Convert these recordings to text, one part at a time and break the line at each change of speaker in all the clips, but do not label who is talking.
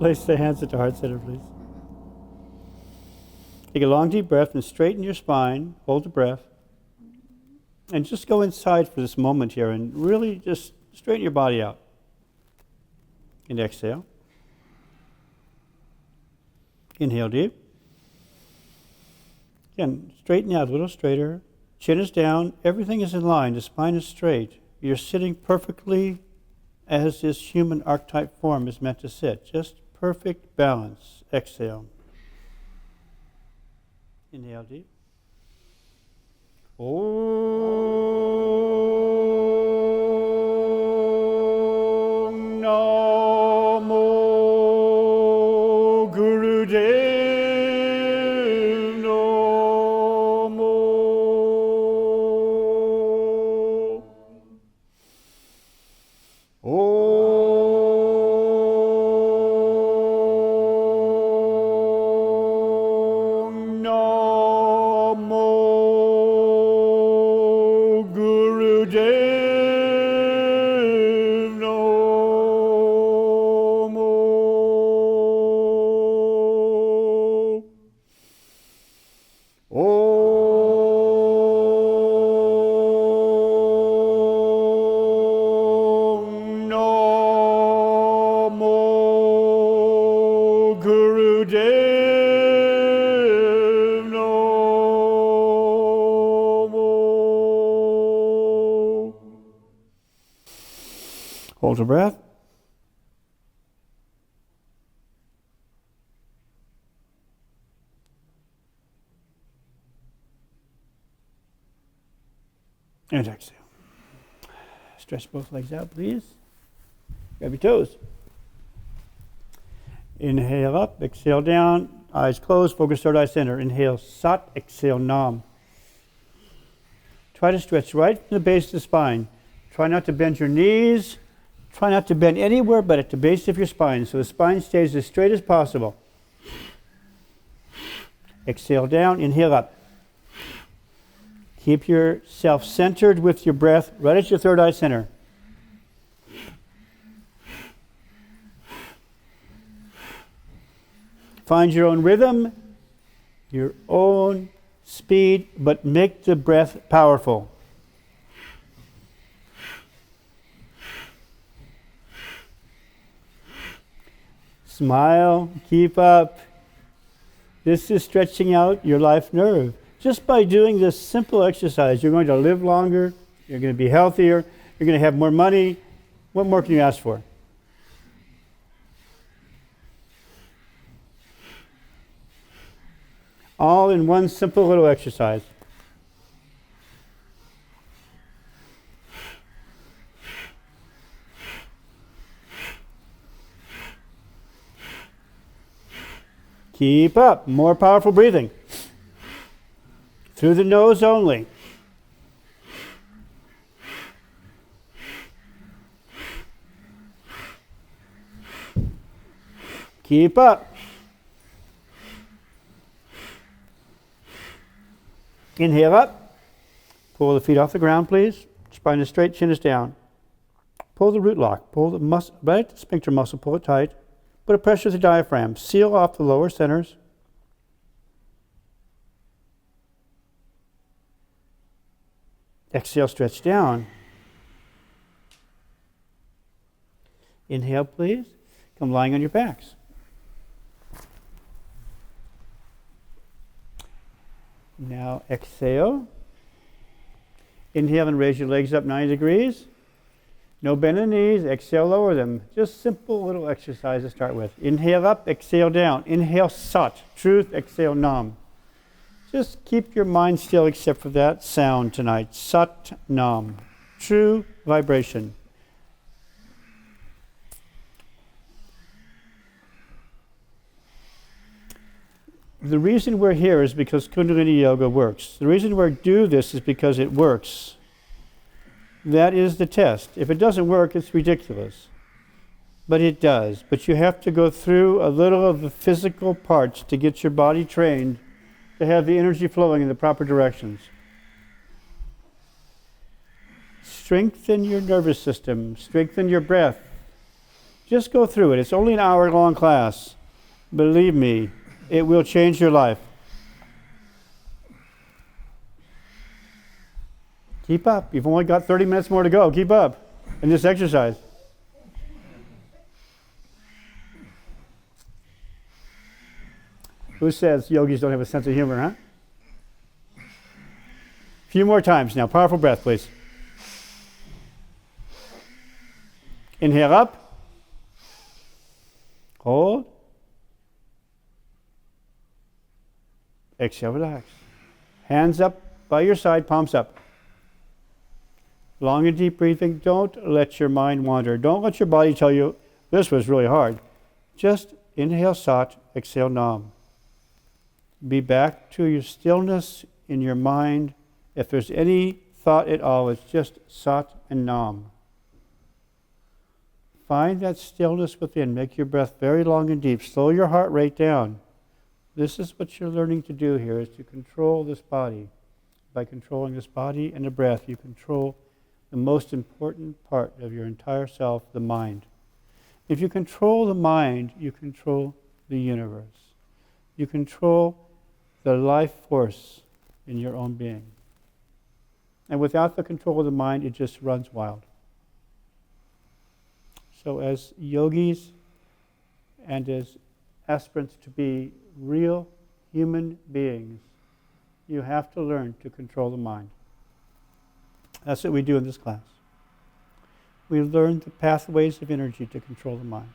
Place the hands at the heart center, please. Take a long, deep breath and straighten your spine. Hold the breath. And just go inside for this moment here and really just straighten your body out. And exhale. Inhale deep. Again, straighten out a little straighter. Chin is down. Everything is in line. The spine is straight. You're sitting perfectly as this human archetype form is meant to sit. Just perfect balance. Exhale. Inhale deep. Om Namo Gurudev Namo. Om Namo Gurudev Namo. Om Namo Gurudev Namo. Hold your breath. And exhale. Stretch both legs out, please. Grab your toes. Inhale up, exhale down, eyes closed, focus third eye center. Inhale, Sat, exhale, Nam. Try to stretch right from the base of the spine. Try not to bend your knees. Try not to bend anywhere but at the base of your spine, so the spine stays as straight as possible. Exhale down, inhale up. Keep yourself centered with your breath right at your third eye center. Find your own rhythm, your own speed, but make the breath powerful. Smile, keep up. This is stretching out your life nerve. Just by doing this simple exercise, you're going to live longer, you're going to be healthier, you're going to have more money. What more can you ask for? All in one simple little exercise. Keep up. More powerful breathing. Through the nose only. Keep up. Inhale up. Pull the feet off the ground, please. Spine is straight, chin is down. Pull the root lock. Pull the muscle, right at the sphincter muscle, pull it tight. Put a pressure to the diaphragm. Seal off the lower centers. Exhale, stretch down. Inhale, please. Come lying on your backs. Now exhale. Inhale and raise your legs up 90 degrees. No bend in the knees. Exhale, lower them. Just simple little exercise to start with. Inhale up, exhale down. Inhale, Sat, truth. Exhale, Nam. Just keep your mind still except for that sound tonight. Sat, Nam. True vibration. The reason we're here is because Kundalini Yoga works. The reason we do this is because it works. That is the test. If it doesn't work, it's ridiculous. But it does. But you have to go through a little of the physical parts to get your body trained to have the energy flowing in the proper directions. Strengthen your nervous system. Strengthen your breath. Just go through it. It's only an hour-long class. Believe me, it will change your life. Keep up. You've only got 30 minutes more to go. Keep up in this exercise. Who says yogis don't have a sense of humor, huh? A few more times now. Powerful breath, please. Inhale up. Hold. Exhale, relax. Hands up by your side, palms up. Long and deep breathing. Don't let your mind wander. Don't let your body tell you, this was really hard. Just inhale Sat, exhale Nam. Be back to your stillness in your mind. If there's any thought at all, it's just Sat and Nam. Find that stillness within. Make your breath very long and deep. Slow your heart rate down. This is what you're learning to do here, is to control this body. By controlling this body and the breath, you control the most important part of your entire self, the mind. If you control the mind, you control the universe. You control the life force in your own being. And without the control of the mind, it just runs wild. So as yogis and as aspirants to be real human beings, you have to learn to control the mind. That's what we do in this class. We learn the pathways of energy to control the mind.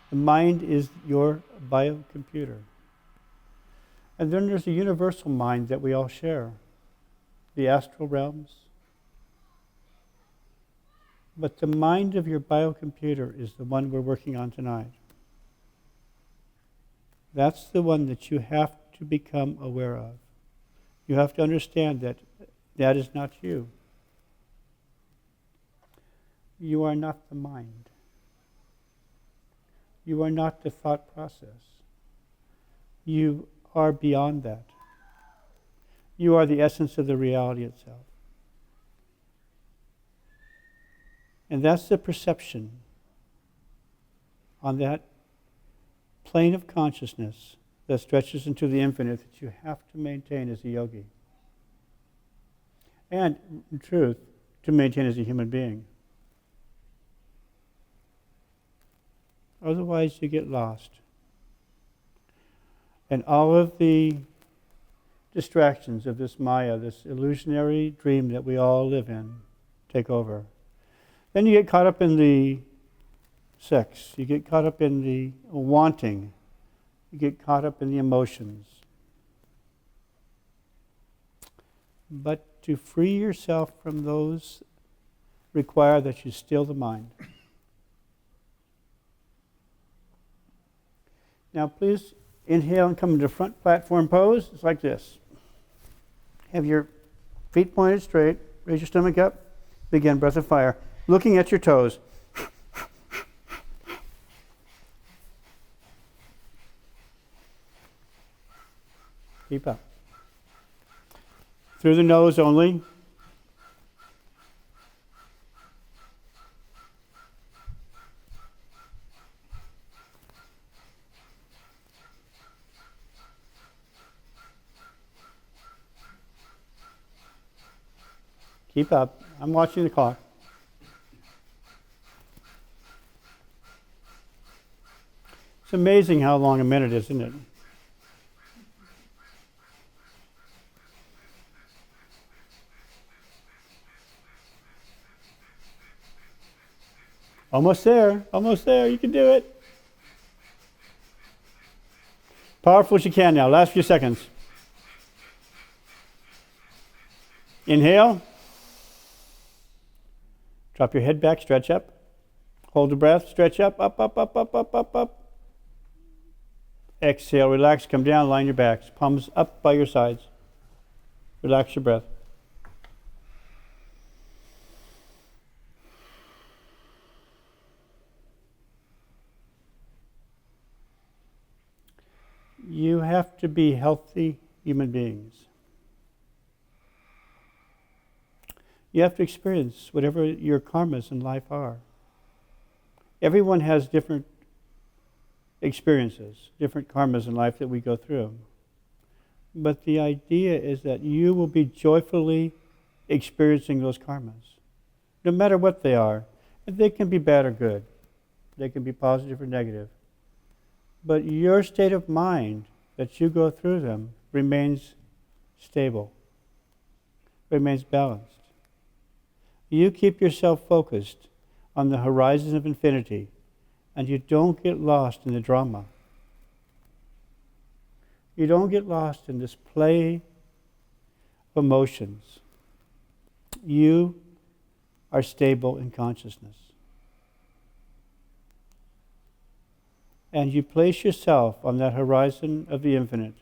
The mind is your biocomputer. And then there's a universal mind that we all share, the astral realms. But the mind of your biocomputer is the one we're working on tonight. That's the one that you have to become aware of. You have to understand that that is not you. You are not the mind. You are not the thought process. You are beyond that. You are the essence of the reality itself. And that's the perception on that plane of consciousness that stretches into the infinite that you have to maintain as a yogi. And, in truth, to maintain as a human being. Otherwise, you get lost. And all of the distractions of this Maya, this illusionary dream that we all live in, take over. Then you get caught up in the sex. You get caught up in the wanting. You get caught up in the emotions. But to free yourself from those require that you still the mind. Now please inhale and come into front platform pose. It's like this. Have your feet pointed straight. Raise your stomach up. Begin breath of fire. Looking at your toes. Keep up. Through the nose only. Keep up. I'm watching the clock. It's amazing how long a minute is, isn't it? Almost there, almost there. You can do it. Powerful as you can now. Last few seconds. Inhale. Drop your head back, stretch up. Hold the breath, stretch up, up, up, up, up, up, up, up. Exhale, relax, come down, line your backs. Palms up by your sides. Relax your breath. You have to be healthy human beings. You have to experience whatever your karmas in life are. Everyone has different experiences, different karmas in life that we go through. But the idea is that you will be joyfully experiencing those karmas, no matter what they are. And they can be bad or good. They can be positive or negative. But your state of mind that you go through them remains stable, remains balanced. You keep yourself focused on the horizon of infinity, and you don't get lost in the drama. You don't get lost in this play of emotions. You are stable in consciousness. And you place yourself on that horizon of the infinite.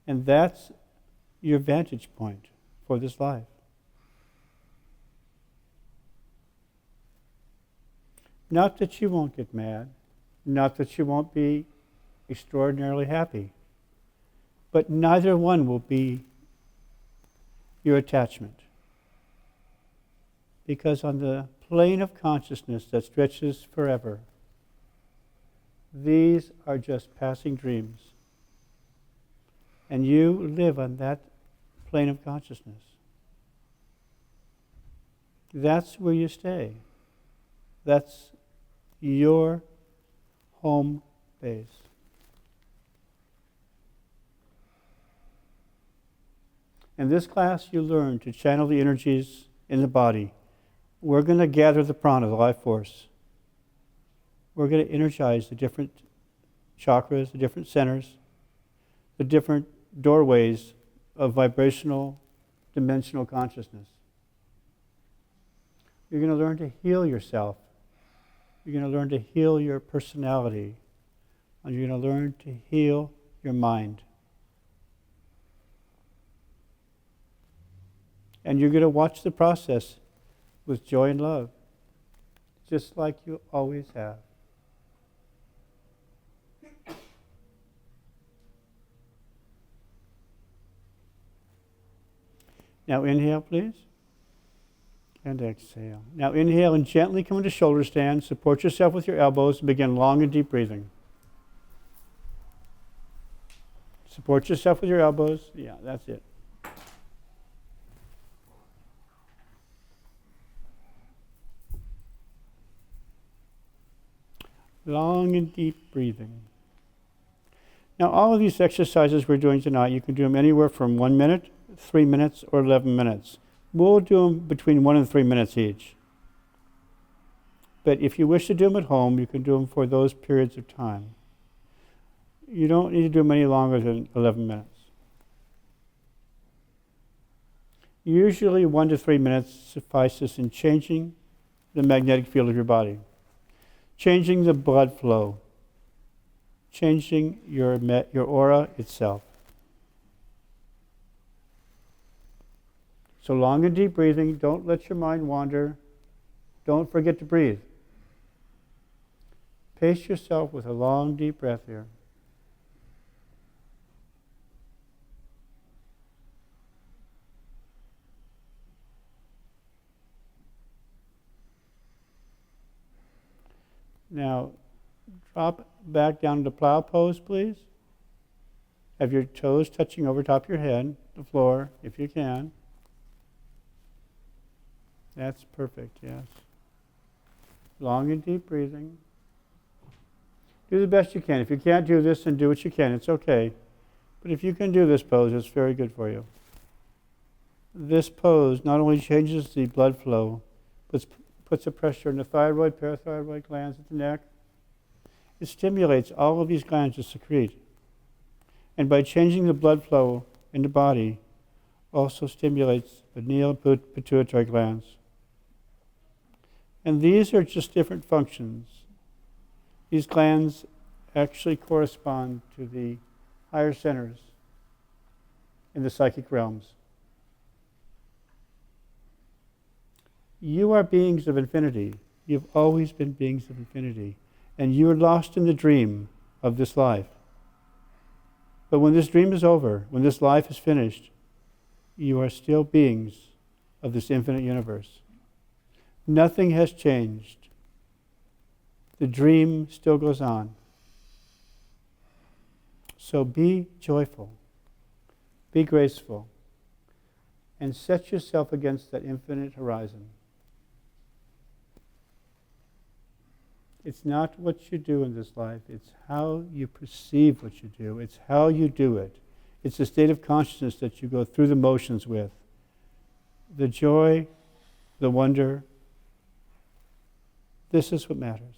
And that's your vantage point for this life. Not that you won't get mad, not that you won't be extraordinarily happy, but neither one will be your attachment. Because on the plane of consciousness that stretches forever, these are just passing dreams. And you live on that plane of consciousness. That's where you stay. That's your home base. In this class, you learn to channel the energies in the body. We're going to gather the prana, the life force. We're going to energize the different chakras, the different centers, the different doorways of vibrational, dimensional consciousness. You're going to learn to heal yourself. You're going to learn to heal your personality. And you're going to learn to heal your mind. And you're going to watch the process with joy and love, just like you always have. Now inhale, please. And exhale. Now inhale and gently come into shoulder stand. Support yourself with your elbows and begin long and deep breathing. Support yourself with your elbows. Yeah, that's it. Long and deep breathing. Now all of these exercises we're doing tonight, you can do them anywhere from 1 minute, 3 minutes, or 11 minutes. We'll do them between 1 and 3 minutes each. But if you wish to do them at home, you can do them for those periods of time. You don't need to do them any longer than 11 minutes. Usually 1 to 3 minutes suffices in changing the magnetic field of your body, changing the blood flow, changing your aura itself. So long and deep breathing. Don't let your mind wander. Don't forget to breathe. Pace yourself with a long, deep breath here. Now, drop back down to plow pose, please. Have your toes touching over top of your head, the floor, if you can. That's perfect, yes. Long and deep breathing. Do the best you can. If you can't do this, then do what you can. It's okay. But if you can do this pose, it's very good for you. This pose not only changes the blood flow, but puts a pressure on the thyroid, parathyroid glands at the neck. It stimulates all of these glands to secrete. And by changing the blood flow in the body, also stimulates the pineal and pituitary glands. And these are just different functions. These glands actually correspond to the higher centers in the psychic realms. You are beings of infinity. You've always been beings of infinity. And you are lost in the dream of this life. But when this dream is over, when this life is finished, you are still beings of this infinite universe. Nothing has changed. The dream still goes on. So be joyful, be graceful, and set yourself against that infinite horizon. It's not what you do in this life, it's how you perceive what you do, it's how you do it. It's a state of consciousness that you go through the motions with. The joy, the wonder, this is what matters.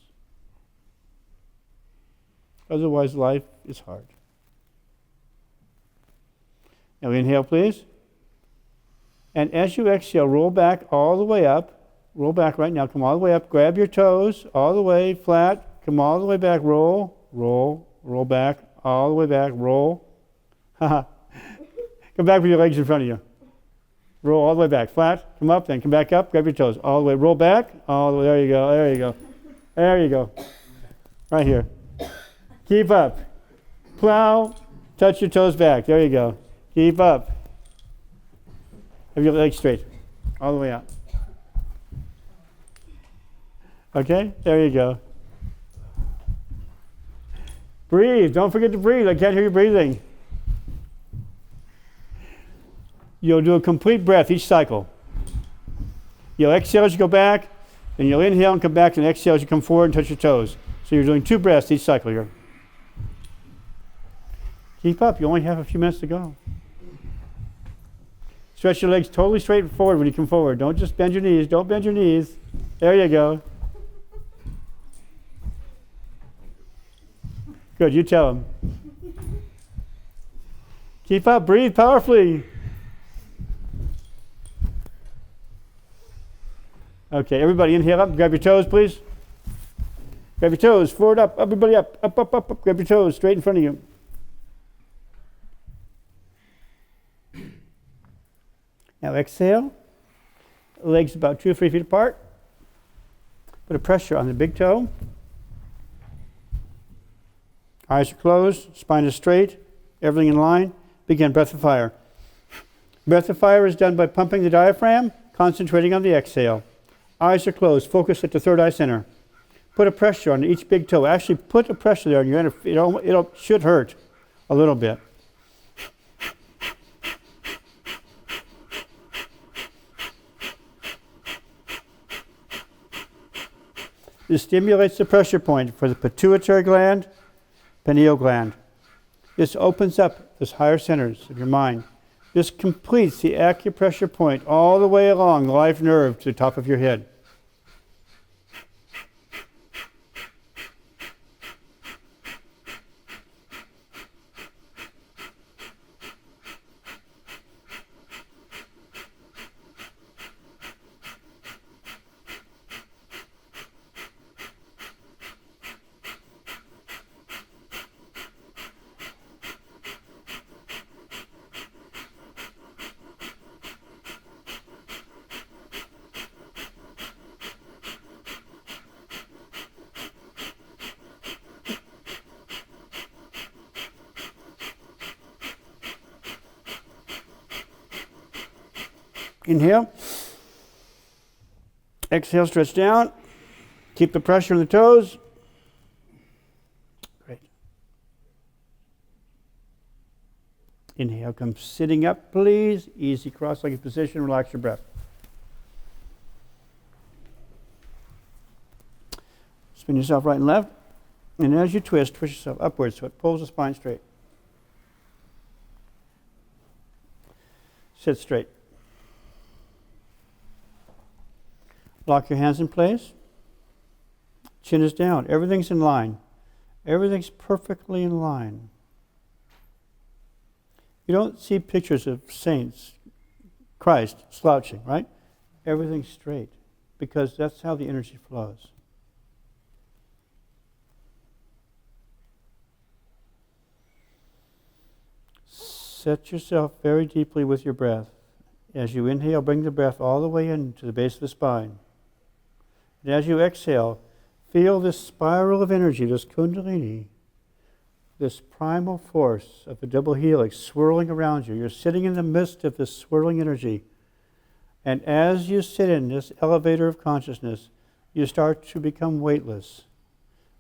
Otherwise, life is hard. Now inhale, please. And as you exhale, roll back all the way up. Roll back right now. Come all the way up. Grab your toes all the way flat. Come all the way back. Roll, roll, roll back. All the way back. Roll. Come back with your legs in front of you. Roll all the way back. Flat. Come up. Then come back up. Grab your toes. All the way. Roll back. All the way. There you go. There you go. There you go. Right here. Keep up. Plow. Touch your toes back. There you go. Keep up. Have your legs straight. All the way out. Okay? There you go. Breathe. Don't forget to breathe. I can't hear you breathing. You'll do a complete breath each cycle. You'll exhale as you go back, then you'll inhale and come back, and exhale as you come forward and touch your toes. So you're doing 2 breaths each cycle here. Keep up. You only have a few minutes to go. Stretch your legs totally straight forward when you come forward. Don't just bend your knees. Don't bend your knees. There you go. Good. You tell them. Keep up. Breathe powerfully. Okay, everybody inhale up. Grab your toes, please. Grab your toes. Forward up. Everybody up. Up, up, up, up. Grab your toes straight in front of you. Now exhale. Legs about 2 or 3 feet apart. Put a pressure on the big toe. Eyes are closed. Spine is straight. Everything in line. Begin breath of fire. Breath of fire is done by pumping the diaphragm, concentrating on the exhale. Eyes are closed. Focus at the third eye center. Put a pressure on each big toe. Actually, put a pressure there, and it should hurt a little bit. This stimulates the pressure point for the pituitary gland, pineal gland. This opens up those higher centers of your mind. This completes the acupressure point all the way along the life nerve to the top of your head. Inhale. Exhale, stretch down. Keep the pressure on the toes. Great. Inhale, come sitting up, please. Easy cross-legged position. Relax your breath. Spin yourself right and left. And as you twist yourself upwards so it pulls the spine straight. Sit straight. Lock your hands in place. Chin is down. Everything's in line. Everything's perfectly in line. You don't see pictures of saints, Christ, slouching, right? Everything's straight because that's how the energy flows. Set yourself very deeply with your breath. As you inhale, bring the breath all the way into the base of the spine. And as you exhale, feel this spiral of energy, this Kundalini, this primal force of the double helix swirling around you. You're sitting in the midst of this swirling energy. And as you sit in this elevator of consciousness, you start to become weightless.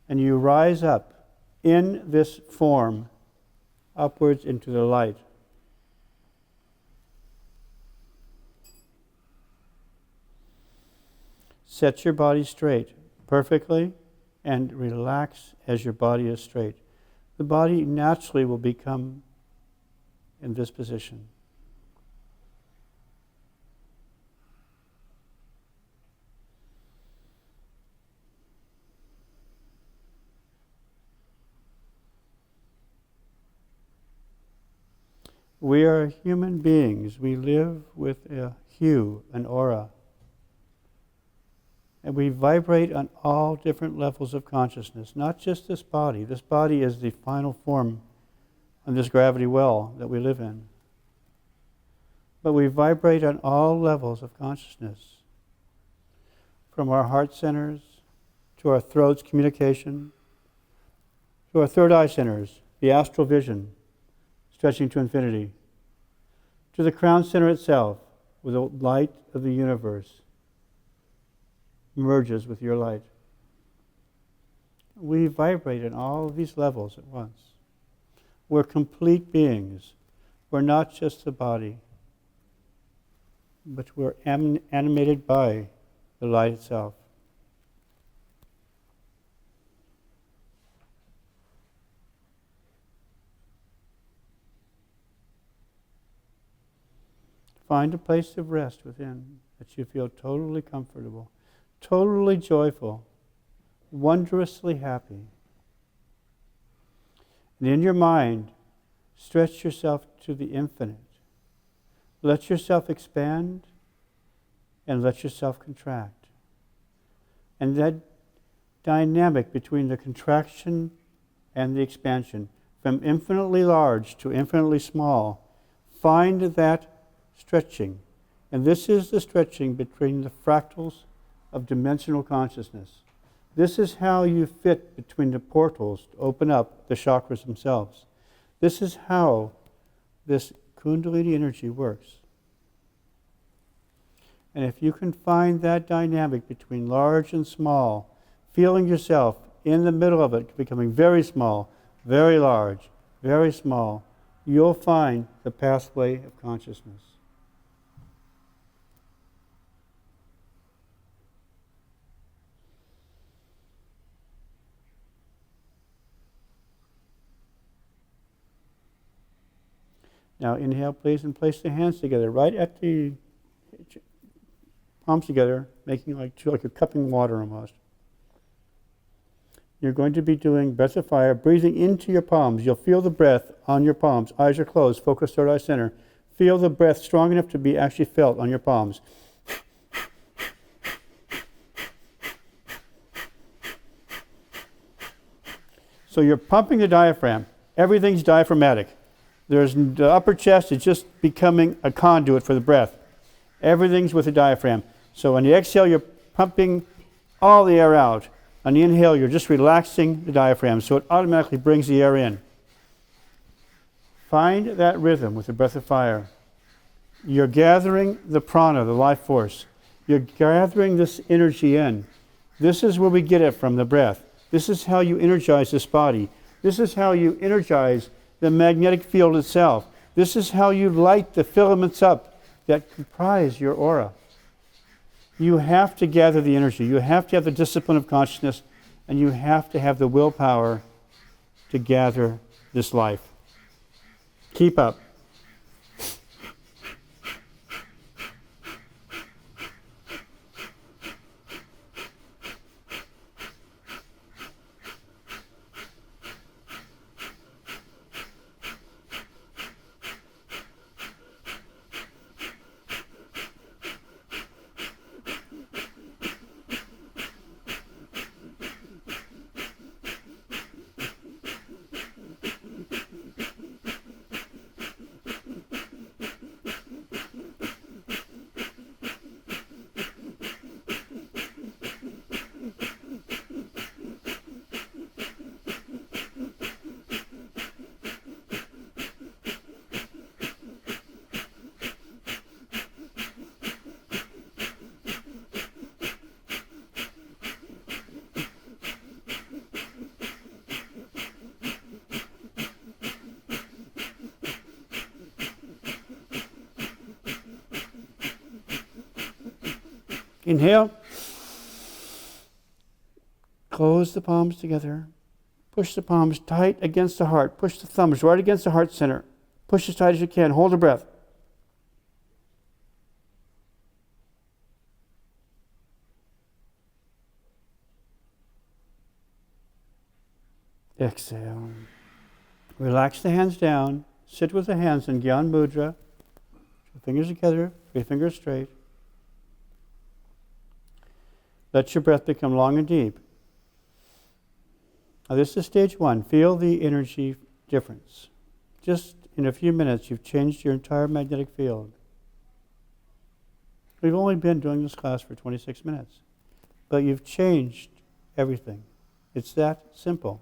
and you rise up in this form upwards into the light. Set your body straight perfectly and relax as your body is straight. The body naturally will become in this position. We are human beings. We live with a hue, an aura. And we vibrate on all different levels of consciousness, not just this body. This body is the final form on this gravity well that we live in. But we vibrate on all levels of consciousness, from our heart centers to our throat's communication, to our third eye centers, the astral vision, stretching to infinity, to the crown center itself, where the light of the universe merges with your light. We vibrate in all of these levels at once. We're complete beings. We're not just the body, but we're animated by the light itself. Find a place of rest within that you feel totally comfortable, totally joyful, wondrously happy. And in your mind, stretch yourself to the infinite. Let yourself expand and let yourself contract. And that dynamic between the contraction and the expansion, from infinitely large to infinitely small, find that stretching. And this is the stretching between the fractals of dimensional consciousness. This is how you fit between the portals to open up the chakras themselves. This is how this Kundalini energy works. And if you can find that dynamic between large and small, feeling yourself in the middle of it becoming very small, very large, very small, you'll find the pathway of consciousness. Now inhale, please, and place the hands together, right at the palms together, making like you're cupping water almost. You're going to be doing breath of fire, breathing into your palms. You'll feel the breath on your palms. Eyes are closed. Focus third eye center. Feel the breath strong enough to be actually felt on your palms. So you're pumping the diaphragm. Everything's diaphragmatic. There's the upper chest is just becoming a conduit for the breath. Everything's with the diaphragm. So on the exhale, you're pumping all the air out. On the inhale, you're just relaxing the diaphragm, so it automatically brings the air in. Find that rhythm with the breath of fire. You're gathering the prana, the life force. You're gathering this energy in. This is where we get it from, the breath. This is how you energize this body. This is how you energize the magnetic field itself. This is how you light the filaments up that comprise your aura. You have to gather the energy. You have to have the discipline of consciousness, and you have to have the willpower to gather this life. Keep up. Inhale. Close the palms together. Push the palms tight against the heart. Push the thumbs right against the heart center. Push as tight as you can. Hold the breath. Exhale. Relax the hands down. Sit with the hands in Gyan Mudra. 2 fingers together, 3 fingers straight. Let your breath become long and deep. Now this is stage 1. Feel the energy difference. Just in a few minutes, you've changed your entire magnetic field. We've only been doing this class for 26 minutes, but you've changed everything. It's that simple.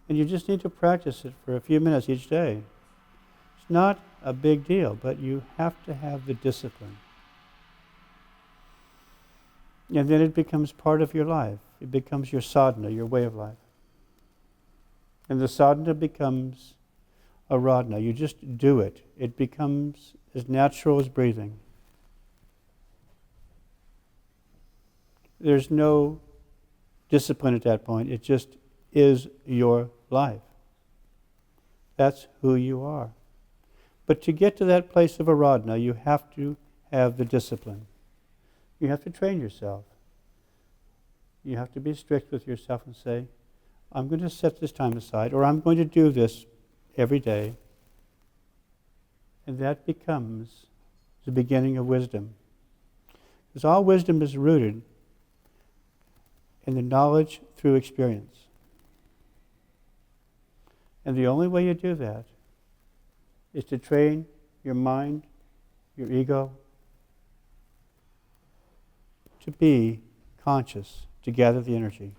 And you just need to practice it for a few minutes each day. It's not a big deal, but you have to have the discipline. And then it becomes part of your life. It becomes your sadhana, your way of life. And the sadhana becomes a radhana. You just do it. It becomes as natural as breathing. There's no discipline at that point. It just is your life. That's who you are. But to get to that place of aradhana, you have to have the discipline. You have to train yourself. You have to be strict with yourself and say, I'm going to set this time aside, or I'm going to do this every day. And that becomes the beginning of wisdom. Because all wisdom is rooted in the knowledge through experience. And the only way you do that is to train your mind, your ego, to be conscious, to gather the energy.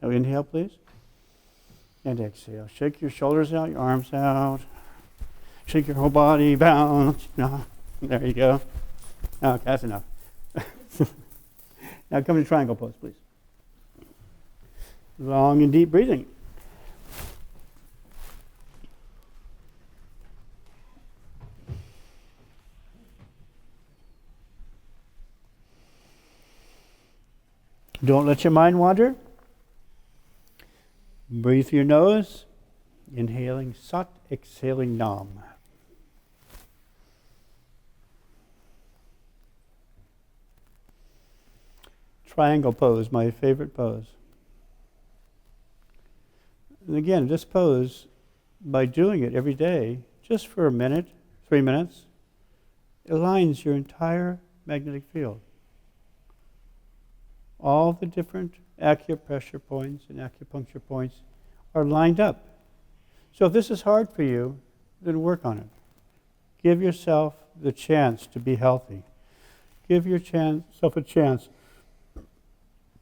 Now inhale, please. And exhale. Shake your shoulders out, your arms out. Shake your whole body, bounce. No, there you go. Okay, that's enough. Now come to triangle pose, please. Long and deep breathing. Don't let your mind wander. Breathe through your nose, inhaling Sat, exhaling Nam. Triangle pose, my favorite pose. And again, this pose, by doing it every day, just for a minute, 3 minutes, aligns your entire magnetic field. All the different acupressure points and acupuncture points are lined up. So if this is hard for you, then work on it. Give yourself the chance to be healthy. Give yourself a chance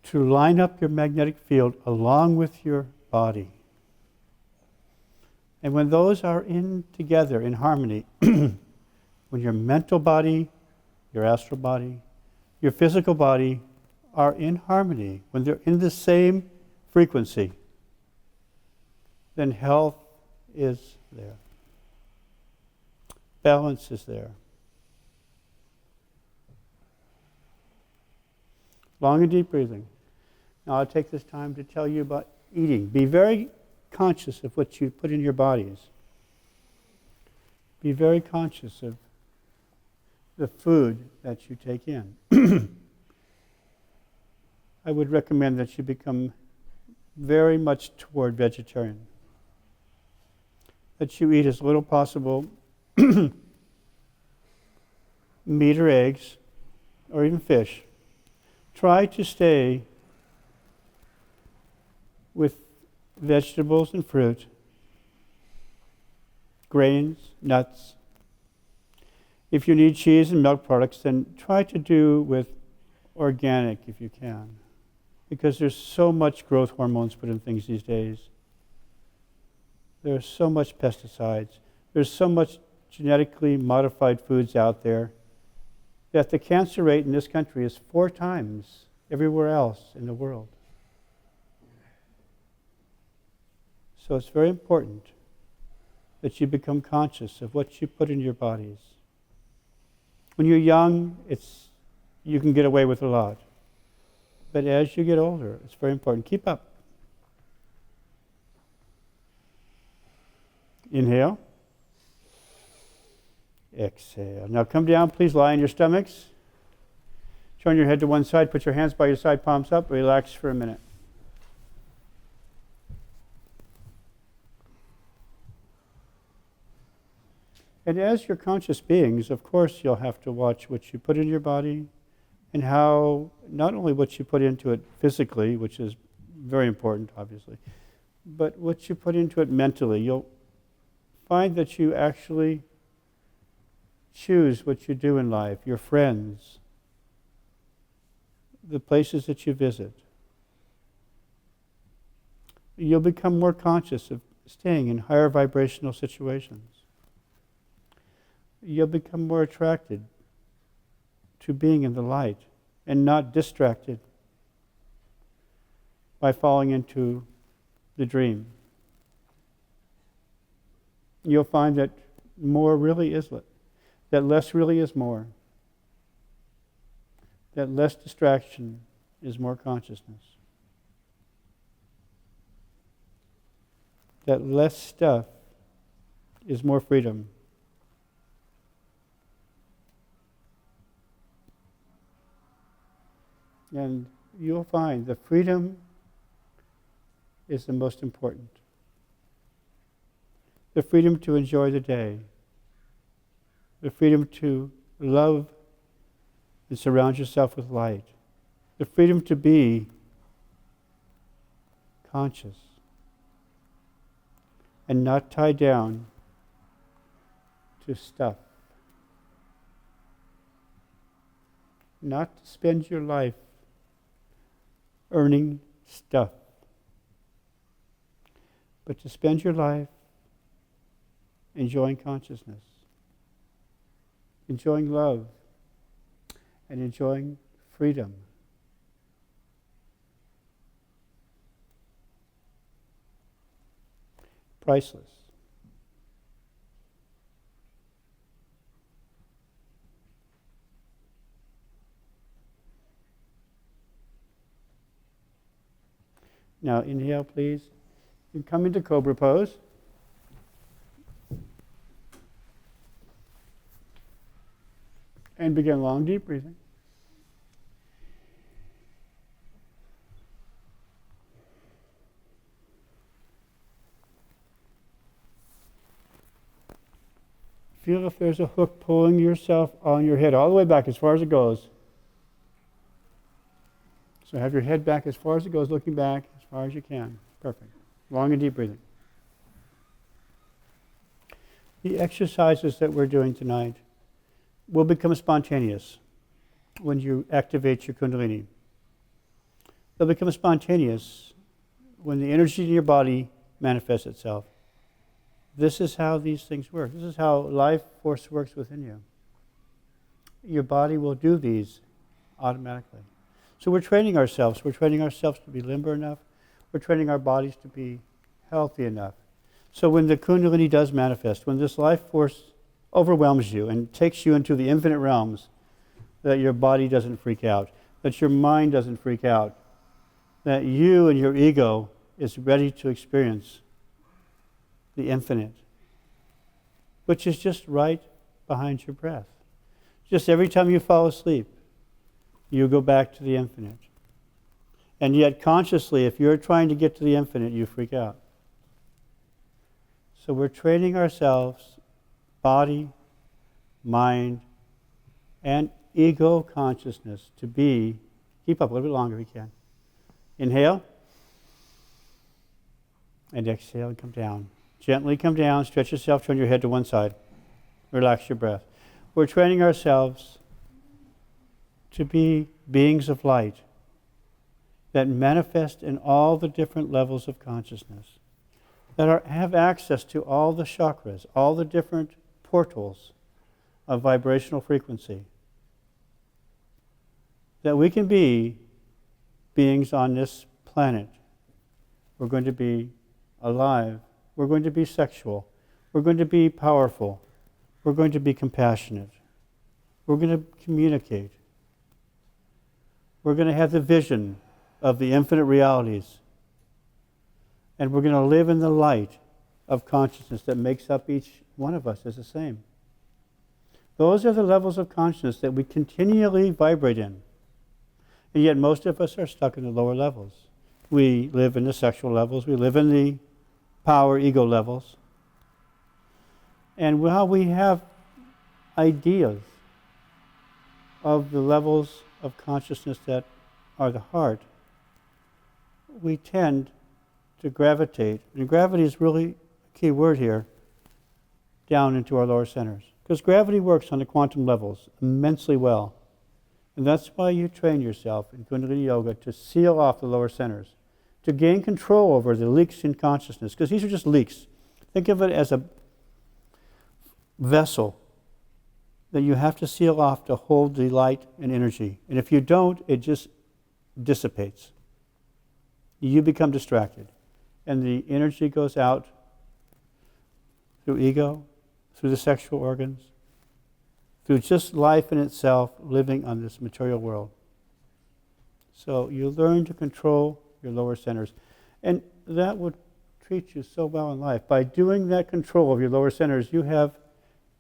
to line up your magnetic field along with your body. And when those are in together, in harmony, when your mental body, your astral body, your physical body are in harmony, when they're in the same frequency, then health is there. Balance is there. Long and deep breathing. Now I'll take this time to tell you about eating. Be very conscious of what you put in your bodies. Be very conscious of the food that you take in. I would recommend that you become very much toward vegetarian. That you eat as little possible meat or eggs, or even fish. Try to stay with vegetables and fruit, grains, nuts. If you need cheese and milk products, then try to do with organic if you can, because there's so much growth hormones put in things these days. There's so much pesticides. There's so much genetically modified foods out there that the cancer rate in this country is 4 times everywhere else in the world. So it's very important that you become conscious of what you put in your bodies. When you're young, you can get away with a lot. But as you get older, it's very important. Keep up. Inhale. Exhale. Now come down, please lie on your stomachs. Turn your head to one side, put your hands by your side, palms up, relax for a minute. And as you're conscious beings, of course, you'll have to watch what you put in your body and how, not only what you put into it physically, which is very important, obviously, but what you put into it mentally. You'll find that you actually choose what you do in life, your friends, the places that you visit. You'll become more conscious of staying in higher vibrational situations. You'll become more attracted to being in the light and not distracted by falling into the dream. You'll find that more really is that less really is more. That less distraction is more consciousness. That less stuff is more freedom. And you'll find the freedom is the most important. The freedom to enjoy the day. The freedom to love and surround yourself with light. The freedom to be conscious and not tied down to stuff. Not to spend your life earning stuff, but to spend your life enjoying consciousness, enjoying love, and enjoying freedom. Priceless. Now inhale, please. You come into Cobra pose. And begin long, deep breathing. Feel if there's a hook pulling yourself on your head all the way back as far as it goes. So have your head back as far as it goes, looking back as far as you can. Perfect. Long and deep breathing. The exercises that we're doing tonight will become spontaneous when you activate your Kundalini. They'll become spontaneous when the energy in your body manifests itself. This is how these things work. This is how life force works within you. Your body will do these automatically. So we're training ourselves. We're training ourselves to be limber enough. We're training our bodies to be healthy enough. So when the Kundalini does manifest, when this life force overwhelms you and takes you into the infinite realms, that your body doesn't freak out, that your mind doesn't freak out, that you and your ego is ready to experience the infinite, which is just right behind your breath. Just every time you fall asleep, you go back to the infinite. And yet consciously, if you're trying to get to the infinite, you freak out. So we're training ourselves, body, mind, and ego consciousness to be, keep up a little bit longer if you can. Inhale, and exhale and come down. Gently come down, stretch yourself, turn your head to one side. Relax your breath. We're training ourselves to be beings of light that manifest in all the different levels of consciousness, that have access to all the chakras, all the different portals of vibrational frequency, that we can be beings on this planet. We're going to be alive. We're going to be sexual. We're going to be powerful. We're going to be compassionate. We're going to communicate. We're going to have the vision of the infinite realities. And we're going to live in the light of consciousness that makes up each one of us as the same. Those are the levels of consciousness that we continually vibrate in. And yet most of us are stuck in the lower levels. We live in the sexual levels. We live in the power, ego levels. And while we have ideas of the levels of consciousness that are the heart, we tend to gravitate, and gravity is really a key word here, down into our lower centers. Because gravity works on the quantum levels immensely well. And that's why you train yourself in Kundalini Yoga to seal off the lower centers, to gain control over the leaks in consciousness, because these are just leaks. Think of it as a vessel that you have to seal off to hold the light and energy. And if you don't, it just dissipates. You become distracted. And the energy goes out through ego, through the sexual organs, through just life in itself, living on this material world. So you learn to control your lower centers. And that would treat you so well in life. By doing that control of your lower centers, you have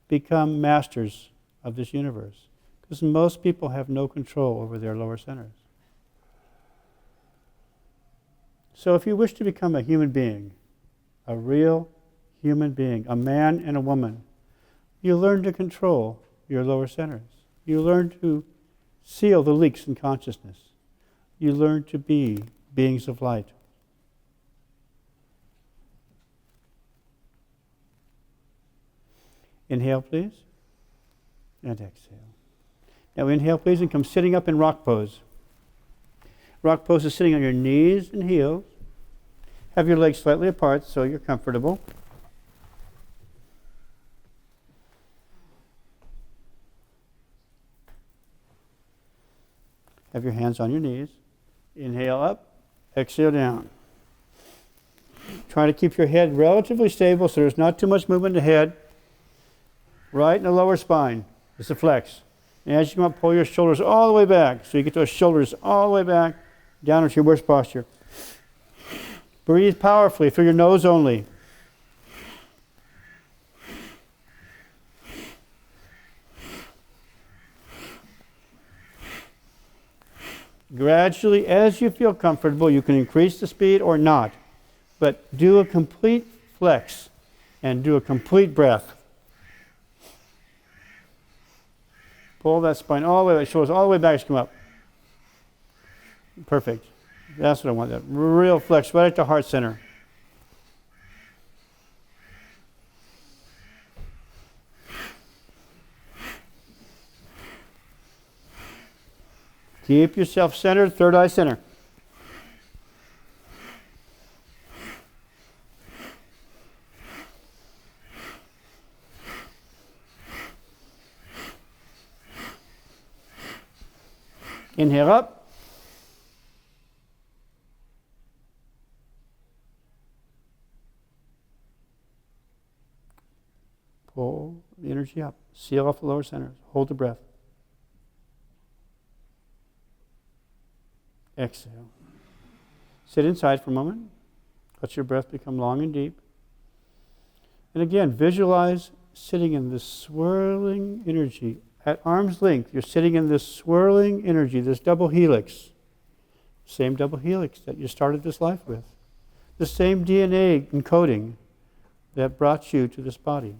become masters of this universe. Because most people have no control over their lower centers. So if you wish to become a human being, a real human being, a man and a woman, you learn to control your lower centers. You learn to seal the leaks in consciousness. You learn to be beings of light. Inhale, please, and exhale. Now inhale, please, and come sitting up in rock pose. Rock pose is sitting on your knees and heels. Have your legs slightly apart so you're comfortable. Have your hands on your knees. Inhale up, exhale down. Try to keep your head relatively stable so there's not too much movement in the head. Right in the lower spine is the flex. And as you come up, pull your shoulders all the way back. So you get those shoulders all the way back, down into your worst posture. Breathe powerfully through your nose only. Gradually, as you feel comfortable, you can increase the speed or not. But do a complete flex and do a complete breath. Pull that spine all the way, shoulders all the way back as you come up. Perfect. That's what I want, that real flex right at the heart center. Keep yourself centered, third eye center. Inhale up. Pull the energy up. Seal off the lower centers. Hold the breath. Exhale. Sit inside for a moment. Let your breath become long and deep. And again, visualize sitting in this swirling energy. At arm's length, you're sitting in this swirling energy, this double helix. Same double helix that you started this life with. The same DNA encoding that brought you to this body.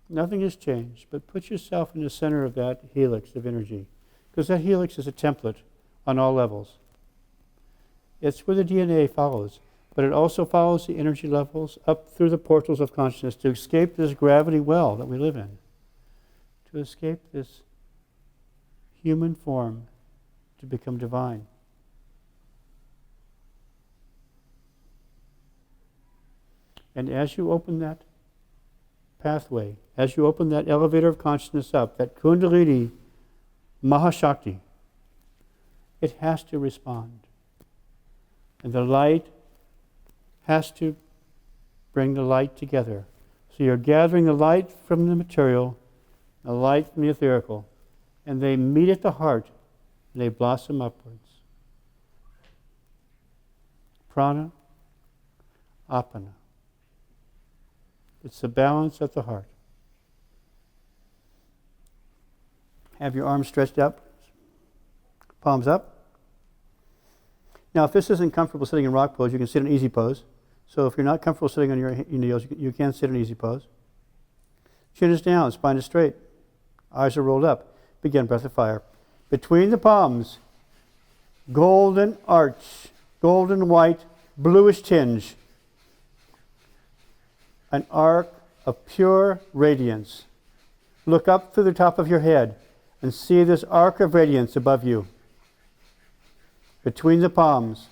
Nothing has changed, but put yourself in the center of that helix of energy. Because that helix is a template on all levels. It's where the DNA follows, but it also follows the energy levels up through the portals of consciousness to escape this gravity well that we live in, to escape this human form, to become divine. And as you open that pathway, as you open that elevator of consciousness up, that Kundalini Mahashakti, it has to respond. And the light has to bring the light together. So you're gathering the light from the material a light from the etherical, and they meet at the heart, and they blossom upwards. Prana, apana. It's the balance at the heart. Have your arms stretched up, palms up. Now, if this isn't comfortable sitting in rock pose, you can sit in easy pose. So if you're not comfortable sitting on your heels, you can sit in easy pose. Chin is down, spine is straight. Eyes are rolled up. Begin breath of fire. Between the palms, golden arch, golden white, bluish tinge. An arc of pure radiance. Look up through the top of your head and see this arc of radiance above you. Between the palms.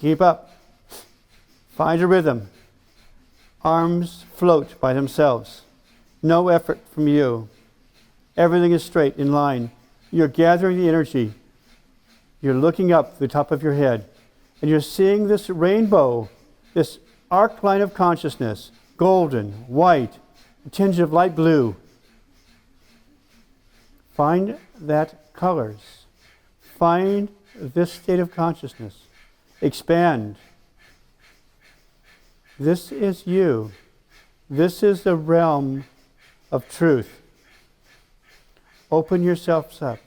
Keep up. Find a rhythm. Arms float by themselves. No effort from you. Everything is straight, in line. You're gathering the energy. You're looking up the top of your head. And you're seeing this rainbow, this arc line of consciousness, golden, white, a tinge of light blue. Find that colors. Find this state of consciousness. Expand. This is you. This is the realm of truth. Open yourselves up.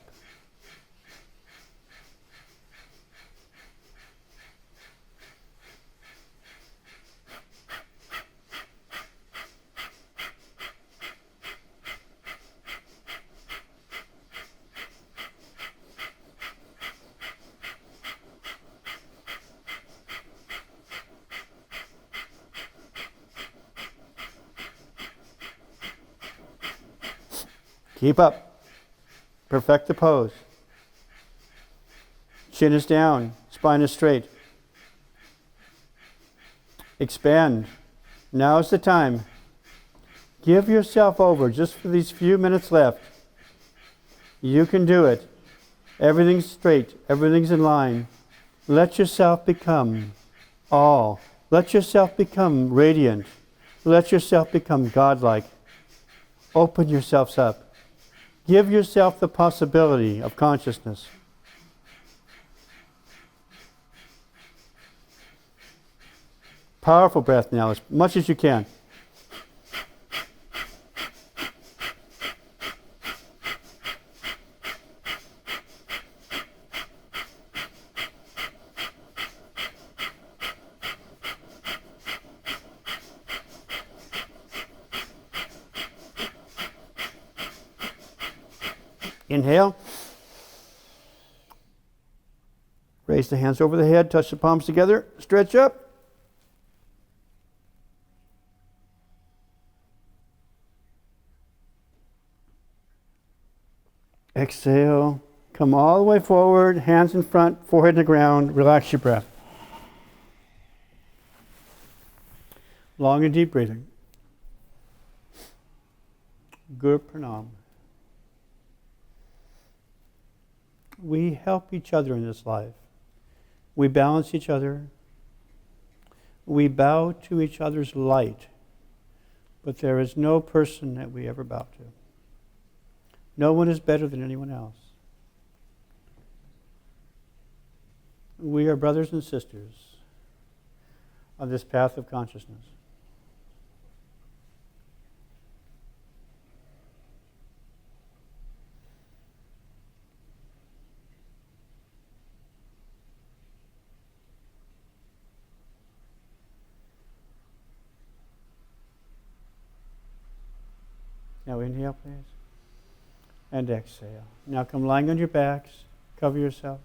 Keep up. Perfect the pose. Chin is down. Spine is straight. Expand. Now is the time. Give yourself over just for these few minutes left. You can do it. Everything's straight. Everything's in line. Let yourself become all. Let yourself become radiant. Let yourself become godlike. Open yourselves up. Give yourself the possibility of consciousness. Powerful breath now, as much as you can. Inhale. Raise the hands over the head, touch the palms together, stretch up. Exhale. Come all the way forward, hands in front, forehead in the ground. Relax your breath. Long and deep breathing. Guru Pranam. We help each other in this life. We balance each other. We bow to each other's light. But there is no person that we ever bow to. No one is better than anyone else. We are brothers and sisters on this path of consciousness. inhale, please. And exhale. Now come lying on your backs. Cover yourself.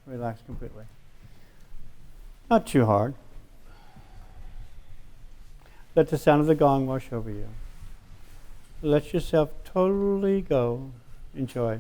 Relax completely. Not too hard. Let the sound of the gong wash over you. Let yourself totally go. Enjoy.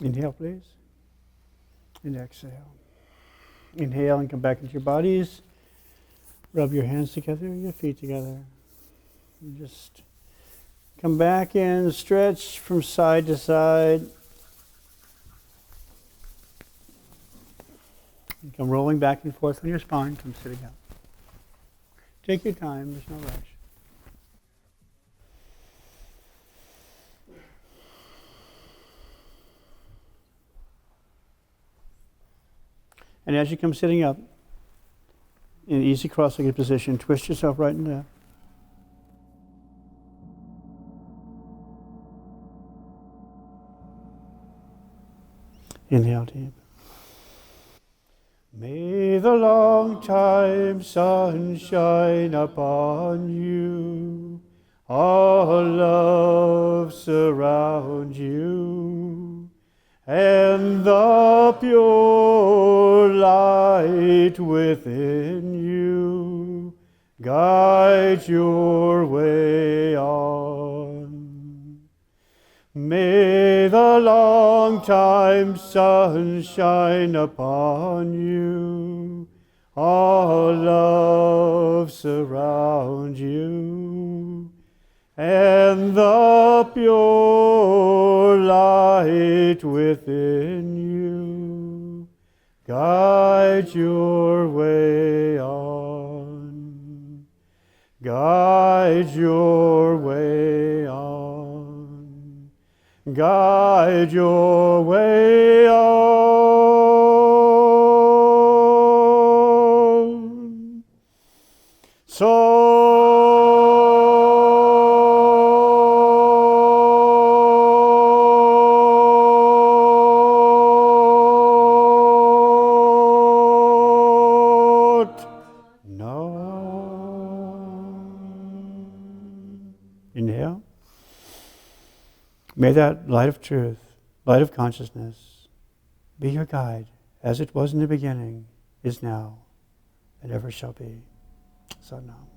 Inhale, please. And exhale. Inhale and come back into your bodies. Rub your hands together, your feet together. And just come back in, stretch from side to side. And come rolling back and forth on your spine. Come sitting up. Take your time, there's no rush. And as you come sitting up, in an easy cross-legged position, twist yourself right and left. Inhale deep. May the long time sun shine upon you, all love surround you, and the pure light within you guide your way on. May the long time sun shine upon you, all love surround you, and the pure light within you guide your way on. Guide your way on. Guide your way on. So inhale. May that light of truth, light of consciousness, be your guide, as it was in the beginning, is now, and ever shall be. Sat Nam.